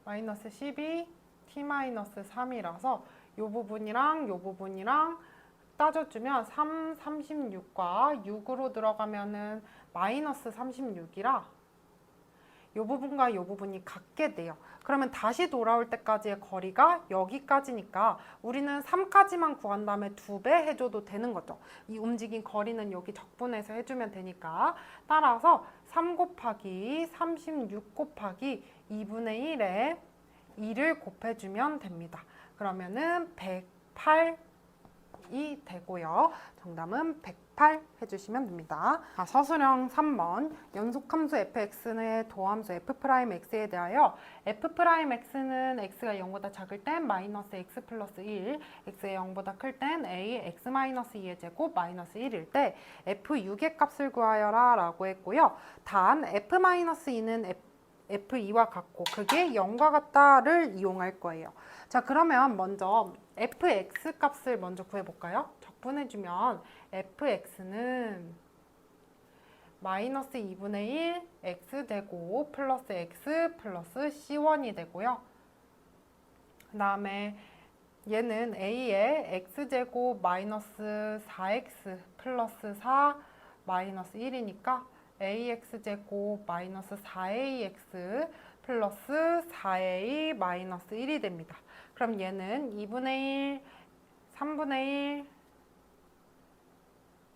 마이너스 12, t 마이너스 3이라서 이 부분이랑 이 부분이랑 따져주면 3, 36과 6으로 들어가면은 마이너스 36이라 이 부분과 이 부분이 같게 돼요. 그러면 다시 돌아올 때까지의 거리가 여기까지니까 우리는 3까지만 구한 다음에 2배 해줘도 되는 거죠. 이 움직인 거리는 여기 적분해서 해주면 되니까. 따라서 3 곱하기 36 곱하기 2분의 1에 2를 곱해주면 됩니다. 그러면은 108이 되고요. 정답은 108 해주시면 됩니다. 서술형 3번 연속함수 fx의 도함수 f'x에 대하여 f'x는 x가 0보다 작을 땐 마이너스 x 플러스 1, x가 0보다 클 땐 a x 마이너스 2의 제곱 마이너스 1일 때 f6의 값을 구하여라 라고 했고요. 단 f-2는 f2와 같고 그게 0과 같다를 이용할 거예요. 자, 그러면 먼저 fx 값을 먼저 구해볼까요? 적분해주면 fx는 마이너스 2분의 1 x제곱 플러스 x 플러스 c1이 되고요. 그 다음에 얘는 a의 x제곱 마이너스 4x 플러스 4 마이너스 1이니까 ax제곱 마이너스 4ax 플러스 4a 마이너스 1이 됩니다. 그럼 얘는 2분의 1,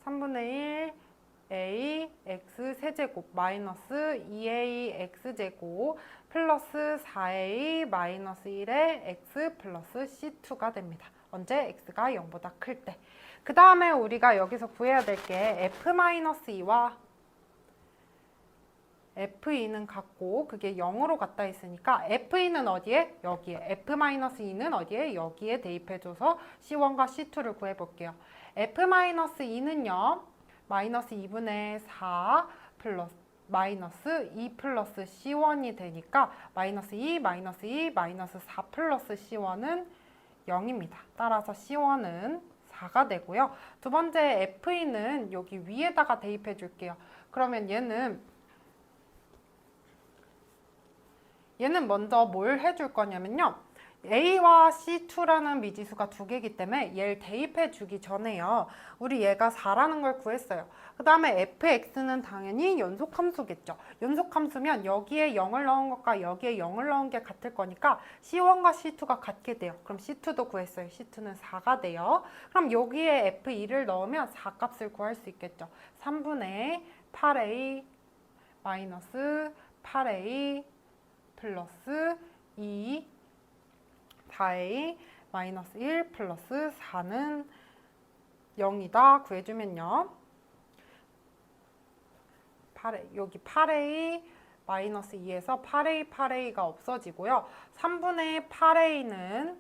3분의 1 a x 세제곱 마이너스 2a x제곱 플러스 4a 마이너스 1의 x 플러스 c2가 됩니다. 언제? x가 0보다 클 때. 그 다음에 우리가 여기서 구해야 될 게 f-2와 f2는 같고 그게 0으로 같다 했으니까 f2는 어디에? 여기에. f-2는 어디에? 여기에 대입해줘서 c1과 c2를 구해볼게요. f-2는요. 마이너스 2분의 4 플러스 마이너스 2 플러스 c1이 되니까 마이너스 2, 마이너스 2, 마이너스 4 플러스 c1은 0입니다. 따라서 c1은 4가 되고요. 두 번째 f2는 여기 위에다가 대입해 줄게요. 그러면 얘는 먼저 뭘 해줄 거냐면요. A와 C2라는 미지수가 두 개이기 때문에 얘를 대입해 주기 전에요. 우리 얘가 4라는 걸 구했어요. 그 다음에 fx는 당연히 연속함수겠죠. 연속함수면 여기에 0을 넣은 것과 여기에 0을 넣은 게 같을 거니까 C1과 C2가 같게 돼요. 그럼 C2도 구했어요. C2는 4가 돼요. 그럼 여기에 f2를 넣으면 4 값을 구할 수 있겠죠. 3분의 8a 마이너스 8a 플러스 2 4a 마이너스 1 플러스 4는 0이다 구해주면요. 여기 8a 마이너스 2에서 8a가 없어지고요. 3분의 8a는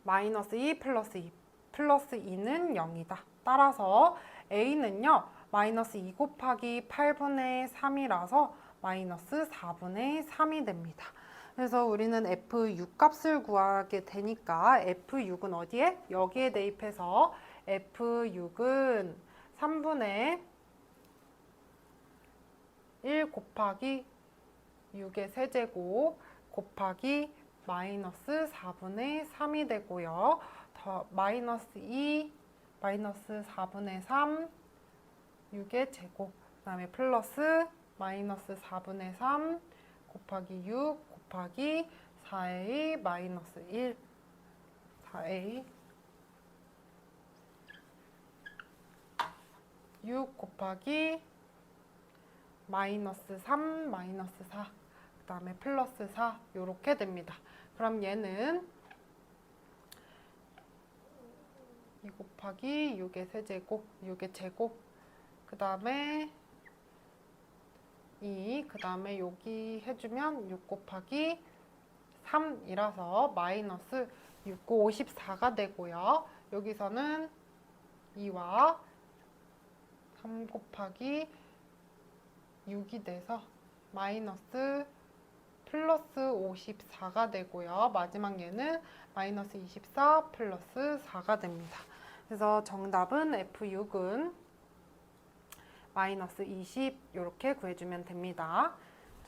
마이너스 2 플러스 2 플러스 2는 0이다. 따라서 a는요. 마이너스 2 곱하기 8분의 3이라서 마이너스 4분의 3이 됩니다. 그래서 우리는 F6 값을 구하게 되니까 F6은 어디에? 여기에 대입해서 F6은 3분의 1 곱하기 6의 세제곱 곱하기 마이너스 4분의 3이 되고요. 더 마이너스 2, 마이너스 4분의 3, 6의 제곱, 그 다음에 플러스 마이너스 4분의 3 곱하기 6 곱하기 4a 마이너스 1 4a 6 곱하기 마이너스 3 마이너스 4 그 다음에 플러스 4 이렇게 됩니다. 그럼 얘는 2 곱하기 6의 세제곱 6의 제곱 그 다음에 2, 그 다음에 여기 해주면 6 곱하기 3이라서 마이너스 6, 9, 54가 되고요. 여기서는 2와 3 곱하기 6이 돼서 마이너스 플러스 54가 되고요. 마지막 얘는 마이너스 24 플러스 4가 됩니다. 그래서 정답은 F6은 마이너스 20 이렇게 구해주면 됩니다.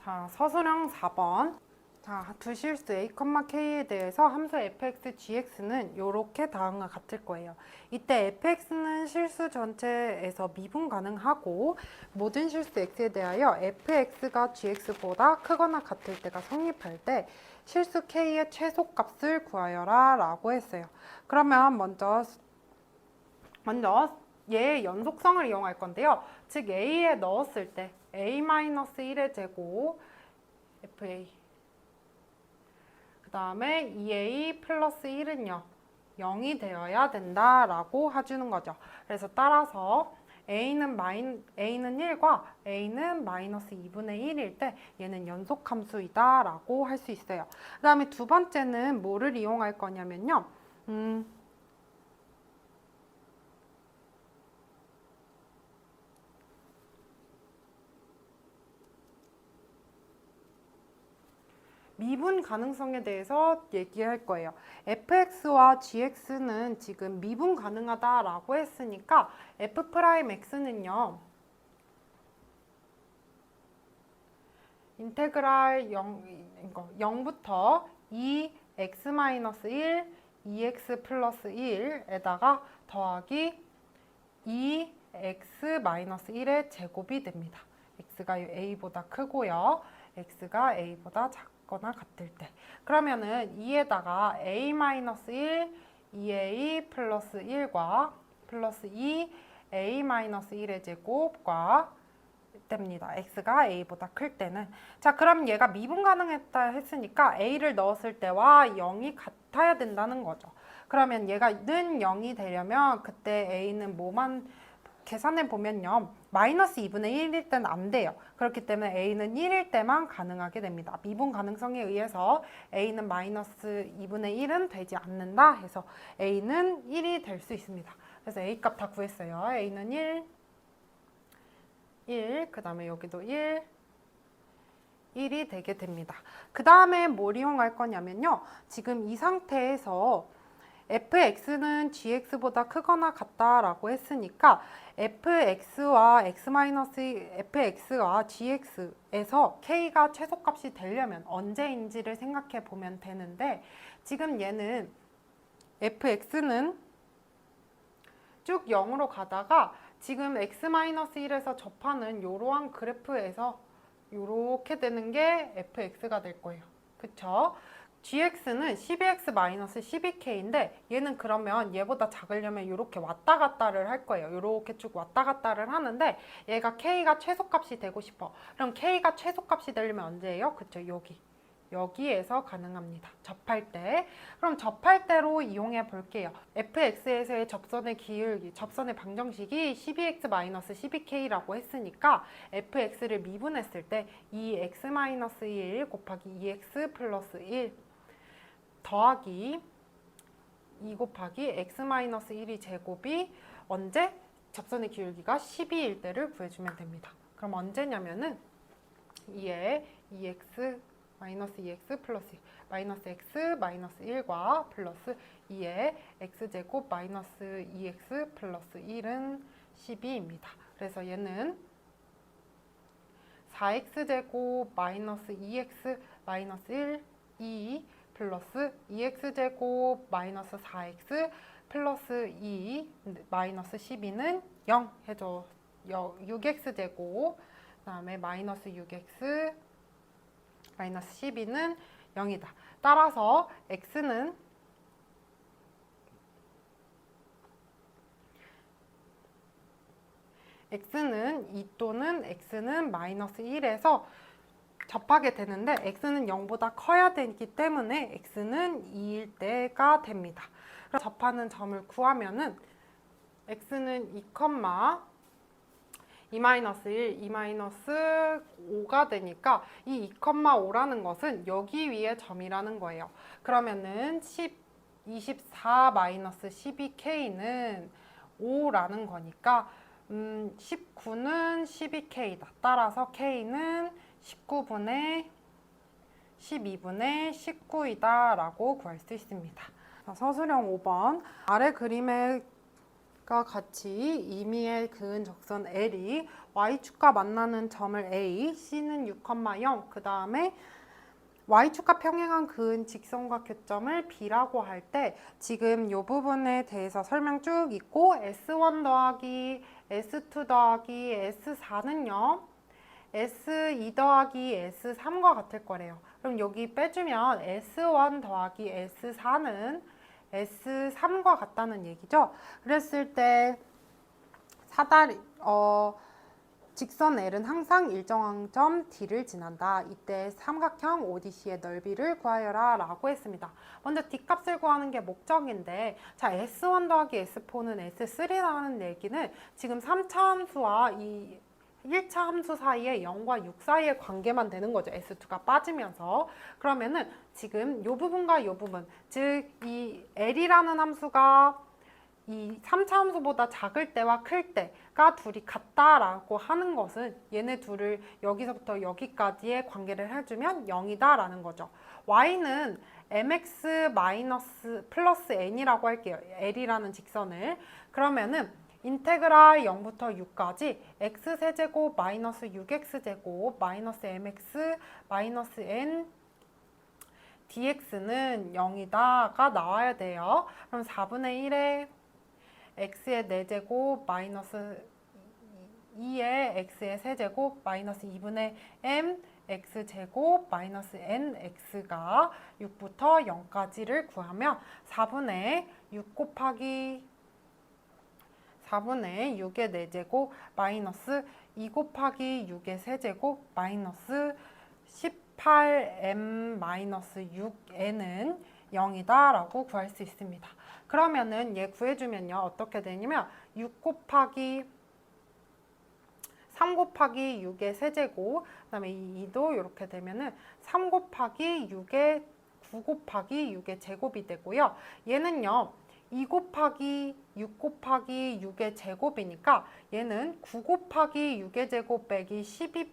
자, 서술형 4번. 자, 두 실수 A, K에 대해서 함수 fx, gx는 이렇게 다음과 같을 거예요. 이때 fx는 실수 전체에서 미분 가능하고 모든 실수 x에 대하여 fx가 gx보다 크거나 같을 때가 성립할 때 실수 k의 최소값을 구하여라 라고 했어요. 그러면 먼저 얘의 연속성을 이용할 건데요. 즉 a에 넣었을 때 a-1의 제곱 fa 그 다음에 2a 플러스 1은요 0이 되어야 된다라고 해주는 거죠. 그래서 따라서 a는 1과 a는 마이너스 2분의 1일 때 얘는 연속함수이다 라고 할 수 있어요. 그 다음에 두 번째는 뭐를 이용할 거냐면요. 미분 가능성에 대해서 얘기할 거예요. fx와 gx는 지금 미분 가능하다라고 했으니까 f'x는요. 인테그랄 0부터 2x-1, 2x 플러스 1에다가 더하기 2x-1의 제곱이 됩니다. x가 a보다 크고요. x가 a보다 작거나 같을 때. 그러면은 2에다가 a-1, 2a 플러스 1과 플러스 2a-1의 제곱과 됩니다. x가 a보다 클 때는. 자, 그럼 얘가 미분 가능했다 했으니까 a를 넣었을 때와 0이 같아야 된다는 거죠. 그러면 얘가는 0이 되려면 그때 a는 뭐만 계산해 보면요. 마이너스 2분의 1일 때는 안 돼요. 그렇기 때문에 a는 1일 때만 가능하게 됩니다. 미분 가능성에 의해서 a는 마이너스 2분의 1은 되지 않는다 해서 a는 1이 될 수 있습니다. 그래서 a 값 다 구했어요. a는 1, 그 다음에 여기도 1이 되게 됩니다. 그 다음에 뭘 이용할 거냐면요. 지금 이 상태에서 fx는 gx보다 크거나 같다라고 했으니까 fx와 gx에서 k가 최소값이 되려면 언제인지를 생각해 보면 되는데 지금 얘는 fx는 쭉 0으로 가다가 지금 x-1에서 접하는 이러한 그래프에서 이렇게 되는 게 fx가 될 거예요. 그쵸? gx는 12x-12k인데 얘는 그러면 얘보다 작으려면 이렇게 왔다 갔다를 할 거예요. 이렇게 쭉 왔다 갔다를 하는데 얘가 k가 최소값이 되고 싶어. 그럼 k가 최소값이 되려면 언제예요? 그쵸? 여기에서 가능합니다. 접할 때. 그럼 접할 때로 이용해 볼게요. fx에서의 접선의 기울기, 접선의 방정식이 12x-12k라고 했으니까 fx를 미분했을 때 2x-1 곱하기 2x 플러스 1 더하기 2 곱하기 x-1이 제곱이 언제? 접선의 기울기가 12일 때를 구해주면 됩니다. 그럼 언제냐면은 2에 2x 마이너스 2x 플러스 1, 마이너스 x 마이너스 1과 플러스 2에 x제곱 마이너스 2x 플러스 1은 12입니다. 그래서 얘는 4x제곱 마이너스 2x 마이너스 1, 2 플러스 2x제곱 마이너스 4x 플러스 2 마이너스 12는 0 해줘. 6x제곱 그 다음에 마이너스 6x 마이너스 12는 0이다. 따라서 x는 x는 2 또는 x는 마이너스 1에서 접하게 되는데 x는 0보다 커야 되기 때문에 x는 2일 때가 됩니다. 그래서 접하는 점을 구하면은 x는 2, 2-1, 2-5가 되니까 이 2,5라는 것은 여기 위에 점이라는 거예요. 그러면은 24-12K는 5라는 거니까 19는 12K다. 따라서 K는 19분의 12분의 19이다 라고 구할 수 있습니다. 자, 서술형 5번. 아래 그림과 같이 임의의 그은 적선 L이 Y축과 만나는 점을 A, C는 6,0, 그 다음에 Y축과 평행한 그은 직선과 교점을 B라고 할 때 지금 이 부분에 대해서 설명 쭉 있고 S1 더하기 S2 더하기 S4는요 S2 더하기 S3과 같을 거래요. 그럼 여기 빼주면 S1 더하기 S4는 S3과 같다는 얘기죠. 그랬을 때 직선 L은 항상 일정한 점 D를 지난다. 이때 삼각형 ODC의 넓이를 구하여라 라고 했습니다. 먼저 D값을 구하는 게 목적인데 자 S1 더하기 S4는 S3라는 얘기는 지금 3차 함수와 이 1차 함수 사이에 0과 6 사이의 관계만 되는 거죠. S2가 빠지면서. 그러면은 지금 이 부분과 이 부분, 즉 이 L이라는 함수가 이 3차 함수보다 작을 때와 클 때가 둘이 같다라고 하는 것은 얘네 둘을 여기서부터 여기까지의 관계를 해주면 0이다 라는 거죠. Y는 mx 플러스 n이라고 할게요. L이라는 직선을. 그러면은 인테그랄 0부터 6까지 x세제곱 마이너스 6x제곱 마이너스 mx 마이너스 n dx는 0이다가 나와야 돼요. 그럼 4분의 1에 x의 4제곱 마이너스 2의 x의 세제곱 마이너스 2분의 m x제곱 마이너스 nx가 6부터 0까지를 구하면 4분의 6 곱하기 4분의 6의 4제곱 마이너스 2 곱하기 6의 세제곱 마이너스 18m 마이너스 6n은 0이다 라고 구할 수 있습니다. 그러면은 얘 구해주면요 어떻게 되냐면 3 곱하기 6의 세제곱 그 다음에 이 2도 이렇게 되면은 3 곱하기 6의 9 곱하기 6의 제곱이 되고요. 얘는요 2 곱하기 6 곱하기 6의 제곱이니까 얘는 9 곱하기 6의 제곱 빼기 12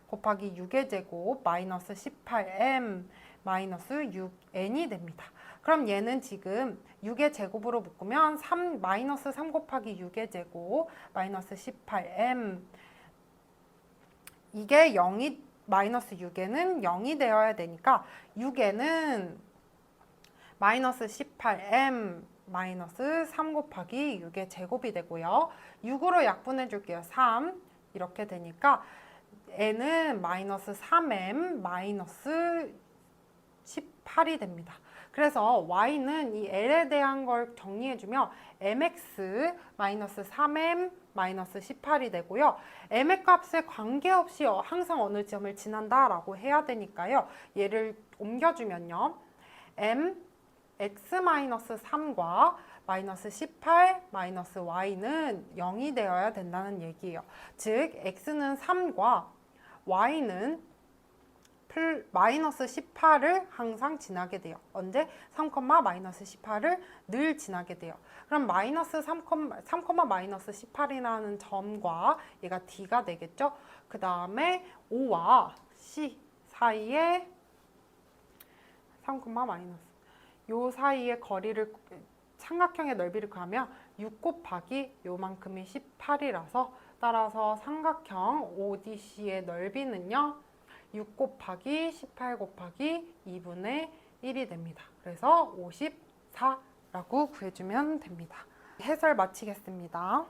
곱하기 6의 제곱 마이너스 18m 마이너스 6n이 됩니다. 그럼 얘는 지금 6의 제곱으로 묶으면 마이너스 3 곱하기 6의 제곱 마이너스 18m 이게 0이 마이너스 6에는 0이 되어야 되니까 6에는 마이너스 18m 마이너스 3 곱하기 6의 제곱이 되고요. 6으로 약분해 줄게요. 3 이렇게 되니까 n은 마이너스 3m 마이너스 18이 됩니다. 그래서 y는 이 l에 대한 걸 정리해주면 mx 마이너스 3m 마이너스 18이 되고요. m의 값에 관계없이 항상 어느 점을 지난다라고 해야 되니까요. 얘를 옮겨주면요. m x 마이너스 3과 마이너스 18 마이너스 y는 0이 되어야 된다는 얘기예요. 즉 x는 3과 y는 마이너스 18을 항상 지나게 돼요. 언제? 3, 마이너스 18을 늘 지나게 돼요. 그럼 마이너스 3, 마이너스 18이라는 점과 얘가 D가 되겠죠? 그 다음에 O와 C 사이에 3, 마이너스 요 사이의 거리를 삼각형의 넓이를 구하면 6 곱하기 요만큼이 18이라서 따라서 삼각형 ODC의 넓이는요. 6 곱하기 18 곱하기 2분의 1이 됩니다. 그래서 54라고 구해주면 됩니다. 해설 마치겠습니다.